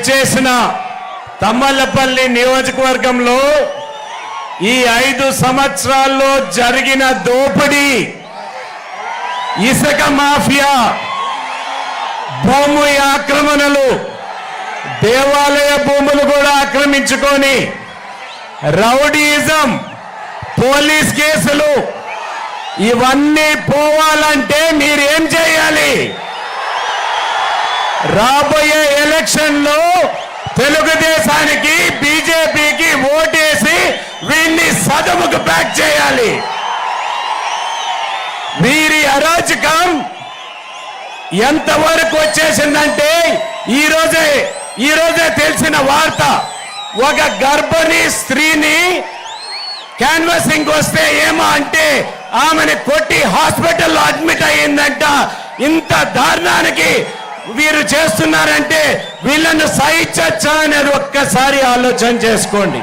చేసిన తమ్మలపల్లి నియోజకవర్గంలో ఈ 5 సంవత్సరాల్లో జరిగిన దోపిడీ, ఇసుక మాఫియా, భూమి ఆక్రమణలు, దేవాలయ భూములు కూడా ఆక్రమించుకొని రౌడీయిజం, పోలీస్ కేసులు ఇవన్నీ పోవాలంటే మీరేం చేయాలి? రాబోయే ఎలక్షన్లో తెలుగుదేశానికి బీజేపీకి ఓటేసి వీళ్ళని సదముకు బ్యాక్ చేయాలి. వీరి అరాచకం ఎంతవరకు వచ్చేసిందంటే ఈరోజే తెలిసిన వార్త, ఒక గర్భిణీ స్త్రీని క్యాన్వాసింగ్ వస్తే ఏమో అంటే ఆమెను కొట్టి హాస్పిటల్లో అడ్మిట్ అయ్యిందంట. ఇంత దారుణానికి వీరు చేస్తున్నారంటే వీళ్ళను సహించచ్చా అనేది ఒక్కసారి ఆలోచన చేసుకోండి.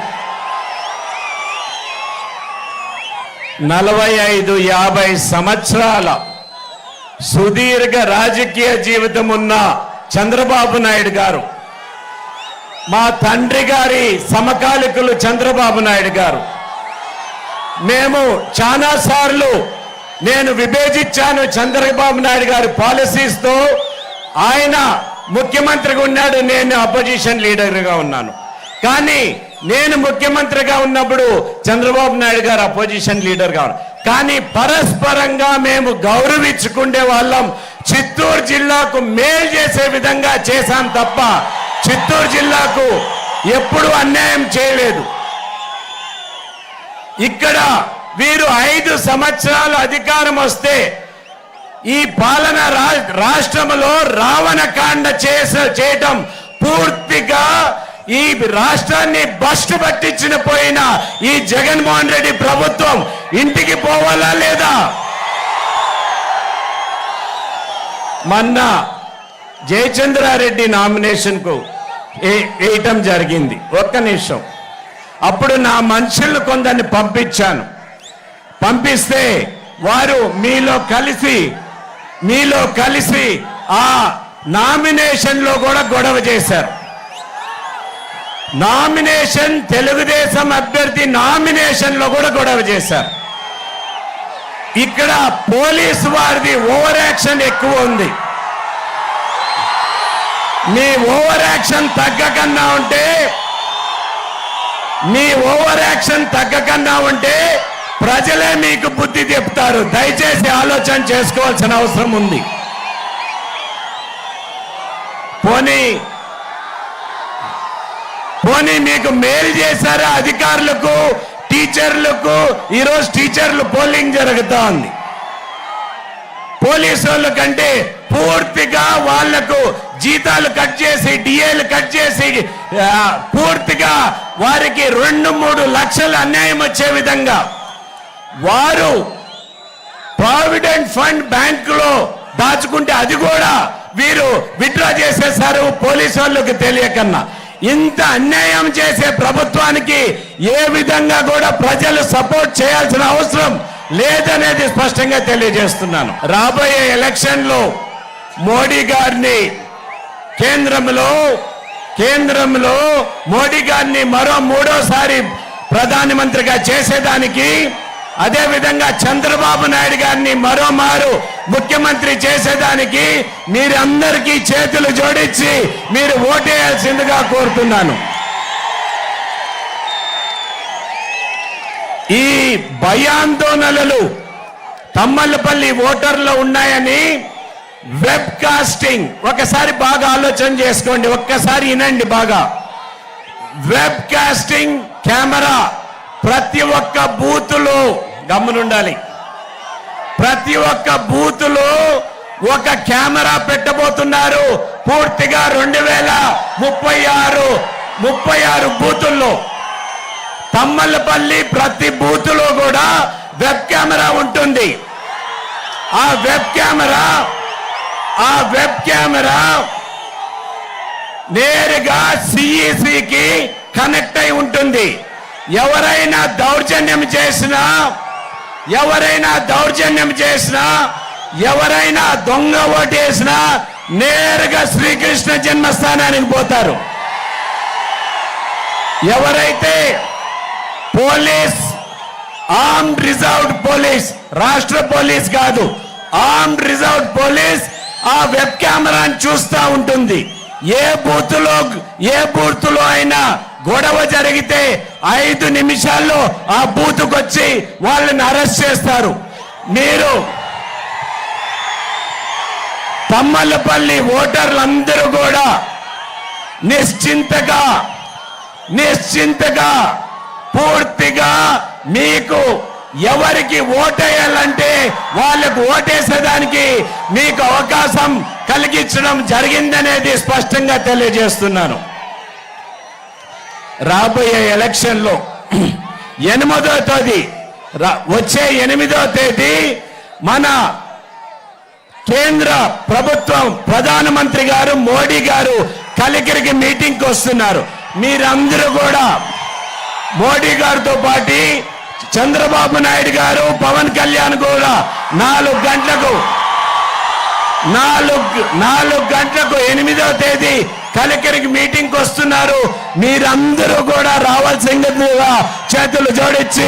45-50 సంవత్సరాల సుదీర్ఘ రాజకీయ జీవితం ఉన్న చంద్రబాబు నాయుడు గారు, మా తండ్రి గారి సమకాలికులు చంద్రబాబు నాయుడు గారు, మేము చాలా సార్లు నేను విభేజించాను చంద్రబాబు నాయుడు గారి పాలసీస్తో. ఆయన ముఖ్యమంత్రిగా ఉన్నాడు, నేను అపోజిషన్ లీడర్గా ఉన్నాను. కానీ నేను ముఖ్యమంత్రిగా ఉన్నప్పుడు చంద్రబాబు నాయుడు గారు అపోజిషన్ లీడర్గా ఉన్నారు. కానీ పరస్పరంగా మేము గౌరవించుకునే వాళ్ళం. చిత్తూరు జిల్లాకు మేలు చేసే విధంగా చేశాం తప్ప చిత్తూరు జిల్లాకు ఎప్పుడూ అన్యాయం చేయలేదు. ఇక్కడ వీరు 5 సంవత్సరాలు అధికారం వస్తే ఈ పాలన రాష్ట్రంలో రావణకాండ చేయటం, పూర్తిగా ఈ రాష్ట్రాన్ని బస్టు పట్టించిన పోయిన ఈ జగన్మోహన్ రెడ్డి ప్రభుత్వం ఇంటికి పోవాలా లేదా? మొన్న జయచంద్రారెడ్డి నామినేషన్ కు వేయటం జరిగింది. ఒక్క నిమిషం. అప్పుడు నా మనుషులు కొందరిని పంపిస్తే వారు మీలో కలిసి ఆ నామినేషన్ లో కూడా గొడవ చేశారు. నామినేషన్, తెలుగుదేశం అభ్యర్థి నామినేషన్ లో కూడా గొడవ చేశారు. ఇక్కడ పోలీసు వారిది ఓవర్ యాక్షన్ ఎక్కువ ఉంది. మీ ఓవర్ యాక్షన్ తగ్గకన్నా ఉంటే ప్రజలే మీకు బుద్ధి చెప్తారు. దయచేసి ఆలోచన చేసుకోవాల్సిన అవసరం ఉంది. పోనీ మీకు మేలు చేశారా అధికారులకు, టీచర్లకు? ఈరోజు టీచర్లు పోలింగ్ జరుగుతా ఉంది. పోలీసు వాళ్ళ కంటే పూర్తిగా వాళ్లకు జీతాలు కట్ చేసి, డిఏలు కట్ చేసి, పూర్తిగా వారికి 2-3 లక్షల అన్యాయం వచ్చే విధంగా వారు ప్రావిడెంట్ ఫండ్ బ్యాంకులో దాచుకుంటే అది కూడా వీరు విత్డ్రా చేసేశారు పోలీసు వాళ్ళకి తెలియకన్నా. ఇంత అన్యాయం చేసే ప్రభుత్వానికి ఏ విధంగా కూడా ప్రజలు సపోర్ట్ చేయాల్సిన అవసరం లేదనేది స్పష్టంగా తెలియజేస్తున్నాను. రాబోయే ఎలక్షన్ లో మోడీ గారిని కేంద్రంలో మోడీ గారిని మరో 3వసారి ప్రధానమంత్రిగా చేసేదానికి, అదే విధంగా చంద్రబాబు నాయుడు గారిని మరోమారు ముఖ్యమంత్రి చేసేదానికి మీరందరికీ చేతులు జోడించి మీరు ఓటేయాల్సిందిగా కోరుతున్నాను. ఈ భయాందోళనలు తమ్మలపల్లి ఓటర్లు ఉన్నాయని వెబ్ కాస్టింగ్, ఒకసారి బాగా ఆలోచన చేసుకోండి, ఒక్కసారి వినండి బాగా. వెబ్ కాస్టింగ్ కెమెరా ప్రతి ఒక్క బూతులో గమనుండాలి. ప్రతి ఒక్క బూతులో ఒక కెమెరా పెట్టబోతున్నారు. పూర్తిగా 2036 బూతుల్లో తమ్మలపల్లి ప్రతి బూతులో కూడా వెబ్ కెమెరా ఉంటుంది. ఆ వెబ్ కెమెరా నేరుగా సిఈసికి కనెక్ట్ అయి ఉంటుంది. ఎవరైనా దౌర్జన్యం చేసినా ఎవరైనా దొంగ ఓటేసినా నేరుగా శ్రీకృష్ణ జన్మస్థానానికి పోతారు. ఎవరైతే పోలీస్ ఆర్మ్డ్ రిజర్వ్డ్ పోలీస్, రాష్ట్ర పోలీస్ కాదు, ఆర్మ్డ్ రిజర్వ్డ్ పోలీస్ ఆ వెబ్ కెమెరాని చూస్తూ ఉంటుంది. ఏ బూతులో అయినా గొడవ జరిగితే 5 నిమిషాల్లో ఆ బూతుకు వచ్చి వాళ్ళని అరెస్ట్ చేస్తారు. మీరు తమ్మలపల్లి ఓటర్లందరూ కూడా నిశ్చింతగా పూర్తిగా మీకు ఎవరికి ఓటేయాలంటే వాళ్ళకు ఓటేసేదానికి మీకు అవకాశం కలిగించడం జరిగిందనేది స్పష్టంగా తెలియజేస్తున్నాను. రాబోయే ఎలక్షన్లో 8వ తేదీ వచ్చే 8వ తేదీ మన కేంద్ర ప్రభుత్వం ప్రధానమంత్రి గారు మోడీ గారు కలికిరికి మీటింగ్కి వస్తున్నారు. మీరందరూ కూడా మోడీ గారితో పాటు చంద్రబాబు నాయుడు గారు, పవన్ కళ్యాణ్ కూడా 4 గంటలకు 8వ తేదీ కలికిరికి మీటింగ్కి వస్తున్నారు. మీరందరూ కూడా రావాల్సిందిగా చేతులు జోడించి